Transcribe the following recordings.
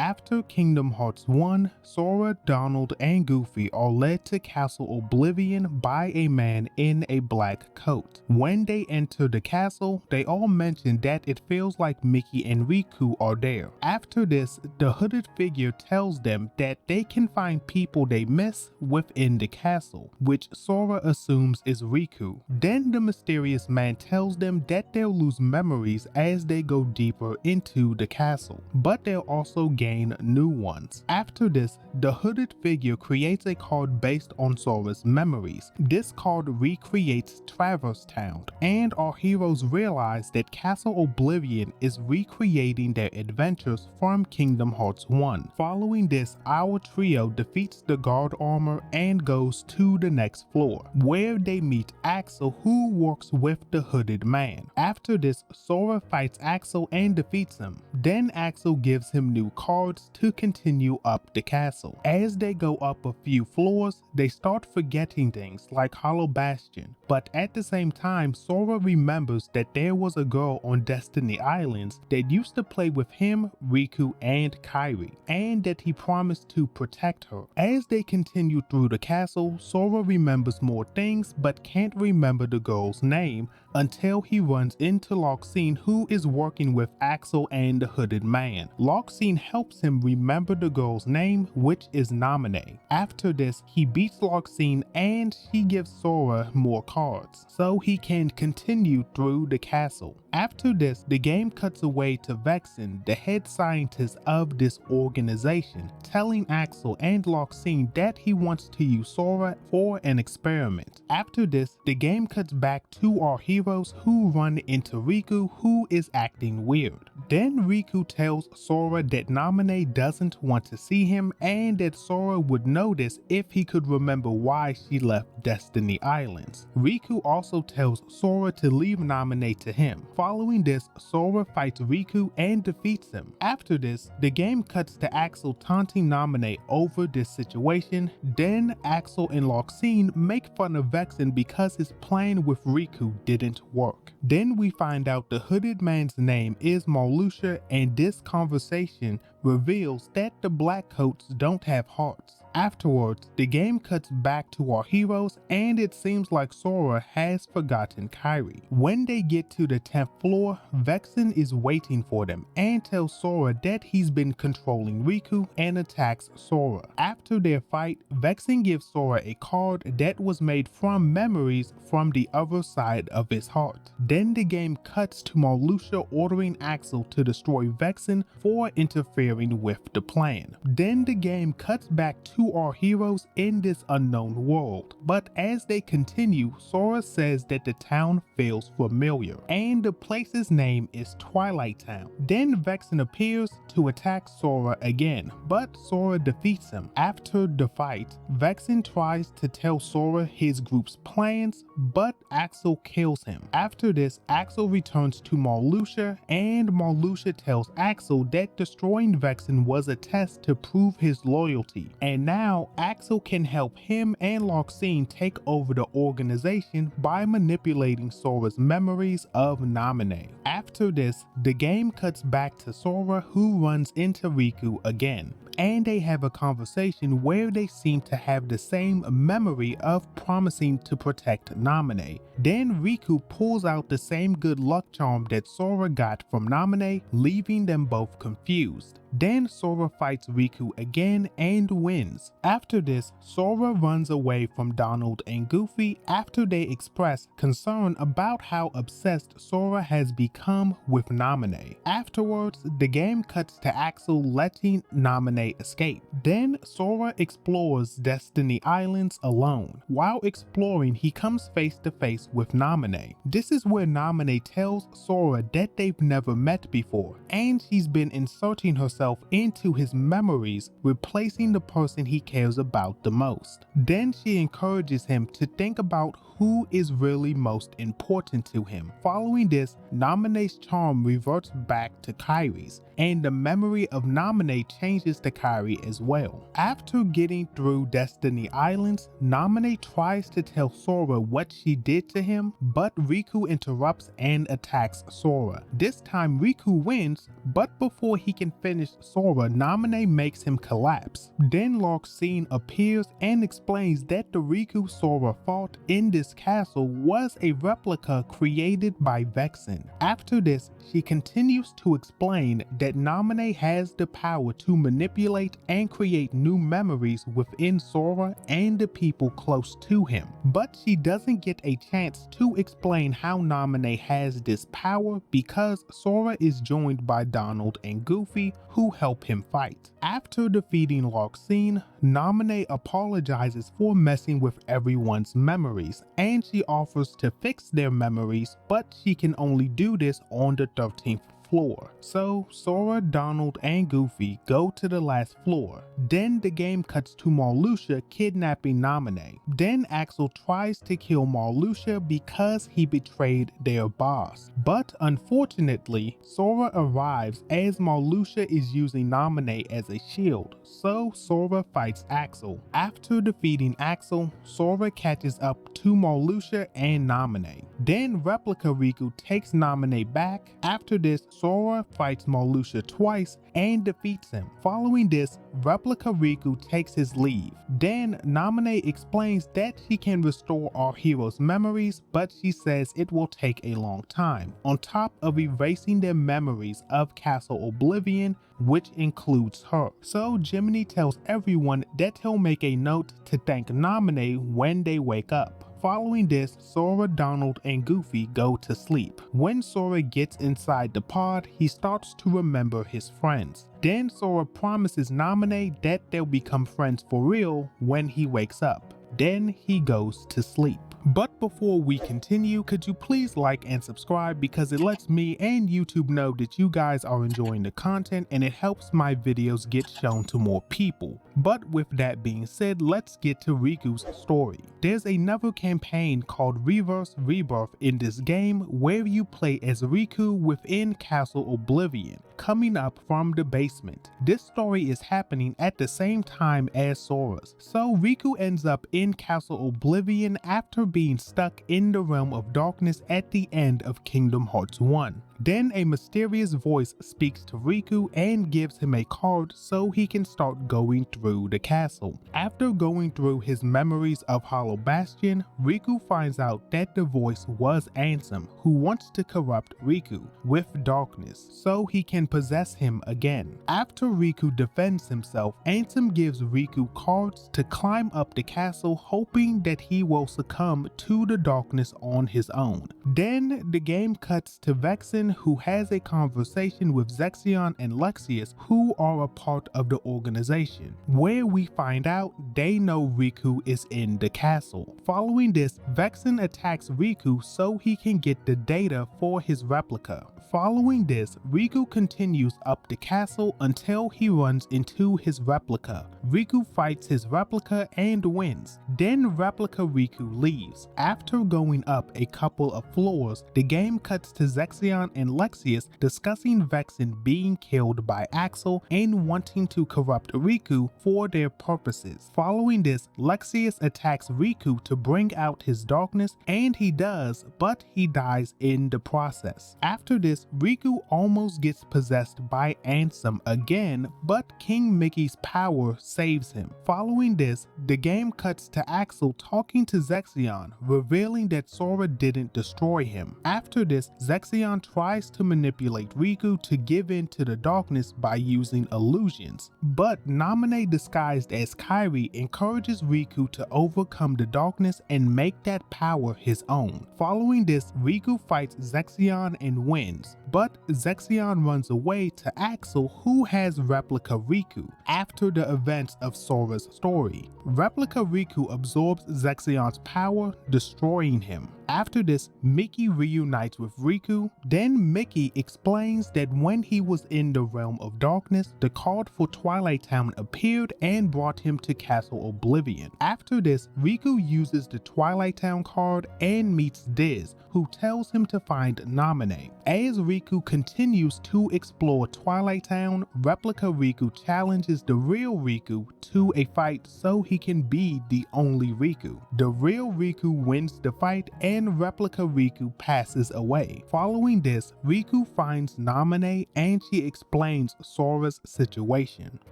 After Kingdom Hearts 1, Sora, Donald, and Goofy are led to Castle Oblivion by a man in a black coat. When they enter the castle, they all mention that it feels like Mickey and Riku are there. After this, the hooded figure tells them that they can find people they miss within the castle, which Sora assumes is Riku. Then the mysterious man tells them that they'll lose memories as they go deeper into the castle, but they'll also gain new ones. After this, the hooded figure creates a card based on Sora's memories. This card recreates Traverse Town, and our heroes realize that Castle Oblivion is recreating their adventures from Kingdom Hearts 1. Following this, our trio defeats the guard armor and goes to the next floor, where they meet Axel, who works with the hooded man. After this, Sora fights Axel and defeats him. Then Axel gives him new cards to continue up the castle. As they go up a few floors, they start forgetting things like Hollow Bastion, but at the same time, Sora remembers that there was a girl on Destiny Islands that used to play with him, Riku, and Kairi, and that he promised to protect her. As they continue through the castle, Sora remembers more things but can't remember the girl's name until he runs into Luxu, who is working with Axel and the hooded man. Luxu helps him remember the girl's name, which is Naminé. After this, he beats Luxu and she gives Sora more cards, so he can continue through the castle. After this, the game cuts away to Vexen, the head scientist of this organization, telling Axel and Luxu that he wants to use Sora for an experiment. After this, the game cuts back to our heroes who run into Riku, who is acting weird. Then Riku tells Sora that Naminé doesn't want to see him and that Sora would notice if he could remember why she left Destiny Islands. Riku also tells Sora to leave Naminé to him. Following this, Sora fights Riku and defeats him. After this, the game cuts to Axel taunting Naminé over this situation. Then Axel and Luxu make fun of Vexen because his plan with Riku didn't work. Then we find out the hooded man's name is Marluxia, and this conversation reveals that the black coats don't have hearts. Afterwards, the game cuts back to our heroes and it seems like Sora has forgotten Kairi. When they get to the 10th floor, Vexen is waiting for them and tells Sora that he's been controlling Riku and attacks Sora. After their fight, Vexen gives Sora a card that was made from memories from the other side of his heart. Then the game cuts to Marluxia ordering Axel to destroy Vexen for interfering with the plan. Then the game cuts back to our heroes in this unknown world, but as they continue, Sora says that the town feels familiar and the place's name is Twilight Town. Then Vexen appears to attack Sora again, but Sora defeats him. After the fight, Vexen tries to tell Sora his group's plans, but Axel kills him. After this, Axel returns to Marluxia and Marluxia tells Axel that destroying Vexen was a test to prove his loyalty, and now Axel can help him and Luxu take over the organization by manipulating Sora's memories of Naminé. After this, the game cuts back to Sora, who runs into Riku again, and they have a conversation where they seem to have the same memory of promising to protect Naminé. Then Riku pulls out the same good luck charm that Sora got from Naminé, leaving them both confused. Then Sora fights Riku again and wins. After this, Sora runs away from Donald and Goofy after they express concern about how obsessed Sora has become with Naminé. Afterwards, the game cuts to Axel letting Naminé escape. Then Sora explores Destiny Islands alone. While exploring, he comes face to face with Naminé. This is where Naminé tells Sora that they've never met before, and she's been inserting herself into his memories, replacing the person he cares about the most. Then she encourages him to think about who is really most important to him. Following this, Naminé's charm reverts back to Kairi's, and the memory of Naminé changes to Kairi as well. After getting through Destiny Islands, Naminé tries to tell Sora what she did to him, but Riku interrupts and attacks Sora. This time Riku wins, but before he can finish against Sora, Naminé makes him collapse. Then Luxu appears and explains that the Riku Sora fought in this castle was a replica created by Vexen. After this, she continues to explain that Naminé has the power to manipulate and create new memories within Sora and the people close to him. But she doesn't get a chance to explain how Naminé has this power because Sora is joined by Donald and Goofy, who help him fight. After defeating Luxu, Naminé apologizes for messing with everyone's memories, and she offers to fix their memories, but she can only do this on the 13th floor. So Sora, Donald, and Goofy go to the last floor. Then the game cuts to Marluxia kidnapping Naminé. Then Axel tries to kill Marluxia because he betrayed their boss. But unfortunately, Sora arrives as Marluxia is using Naminé as a shield, so Sora fights Axel. After defeating Axel, Sora catches up to Marluxia and Naminé. Then Replica Riku takes Naminé back. After this, Sora fights Marluxia twice and defeats him. Following this, Replica Riku takes his leave. Then Naminé explains that she can restore our heroes' memories, but she says it will take a long time, on top of erasing their memories of Castle Oblivion, which includes her. So Jiminy tells everyone that he'll make a note to thank Naminé when they wake up. Following this, Sora, Donald, and Goofy go to sleep. When Sora gets inside the pod, he starts to remember his friends. Then Sora promises Naminé that they'll become friends for real when he wakes up. Then he goes to sleep. But before we continue, could you please like and subscribe because it lets me and YouTube know that you guys are enjoying the content and it helps my videos get shown to more people. But with that being said, let's get to Riku's story. There's another campaign called Rebirth in this game where you play as Riku within Castle Oblivion, coming up from the basement. This story is happening at the same time as Sora's. So Riku ends up in Castle Oblivion after being stuck in the realm of darkness at the end of Kingdom Hearts 1. Then a mysterious voice speaks to Riku and gives him a card so he can start going through the castle. After going through his memories of Hollow Bastion, Riku finds out that the voice was Ansem, who wants to corrupt Riku with darkness so he can possess him again. After Riku defends himself, Ansem gives Riku cards to climb up the castle, hoping that he will succumb to the darkness on his own. Then the game cuts to Vexen, who has a conversation with Xion and Lexaeus, who are a part of the organization, where we find out they know Riku is in the castle. Following this, Vexen attacks Riku so he can get the data for his replica. Following this, Riku continues up the castle until he runs into his replica. Riku fights his replica and wins. Then Replica Riku leaves. After going up a couple of floors, the game cuts to Xion and Lexaeus discussing Vexen being killed by Axel and wanting to corrupt Riku for their purposes. Following this, Lexaeus attacks Riku to bring out his darkness, and he does, but he dies in the process. After this, Riku almost gets possessed by Ansem again, but King Mickey's power saves him. Following this, the game cuts to Axel talking to Xion, revealing that Sora didn't destroy him. After this, Xion tries to manipulate Riku to give in to the darkness by using illusions, but Naminé disguised as Kairi encourages Riku to overcome the darkness and make that power his own. Following this, Riku fights Xion and wins, but Xion runs away to Axel, who has Replica Riku, after the events of Sora's story. Replica Riku absorbs Xion's power, destroying him. After this, Mickey reunites with Riku. Then Mickey explains that when he was in the realm of darkness, the card for Twilight Town appeared and brought him to Castle Oblivion. After this, Riku uses the Twilight Town card and meets Diz, who tells him to find Naminé. As Riku continues to explore Twilight Town, Replica Riku challenges the real Riku to a fight so he can be the only Riku. The real Riku wins the fight and and replica Riku passes away. Following this, Riku finds Naminé and she explains Sora's situation.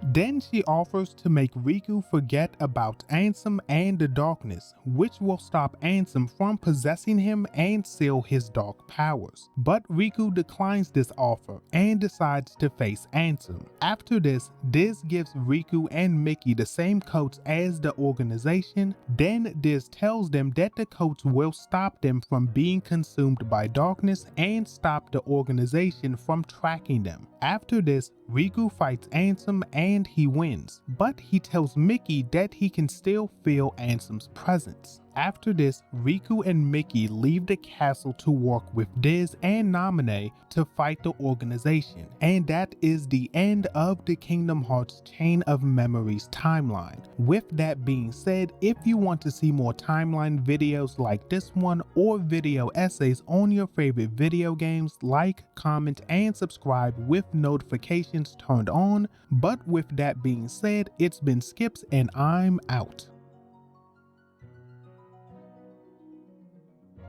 Then she offers to make Riku forget about Ansem and the darkness, which will stop Ansem from possessing him and seal his dark powers. But Riku declines this offer and decides to face Ansem. After this, Diz gives Riku and Mickey the same coats as the organization. Then Diz tells them that the coats will stop them from being consumed by darkness and stop the organization from tracking them. After this, Riku fights Ansem and he wins, but he tells Mickey that he can still feel Ansem's presence. After this, Riku and Mickey leave the castle to work with Diz and Naminé to fight the organization, and that is the end of the Kingdom Hearts Chain of Memories timeline. With that being said, if you want to see more timeline videos like this one or video essays on your favorite video games, like, comment, and subscribe with notifications turned on. But with that being said, it's been Skipx and I'm out.